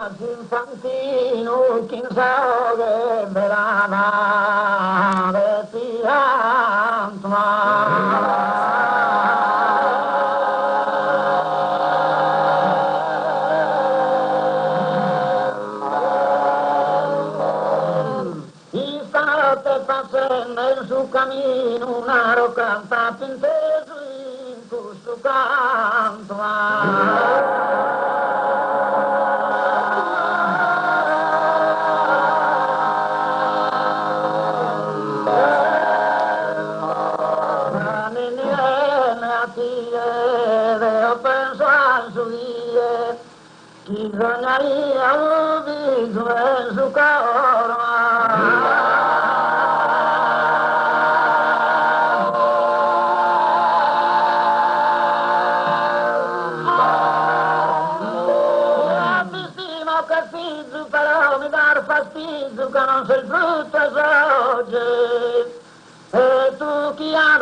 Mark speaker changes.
Speaker 1: Infantino, chi sa che brava y state facendo il suo cammino una rocanta pinteso in questo canto. Bisognaria viso e su che figlio però mi dar fastidio che non sei frutto e sogge e tu chi ha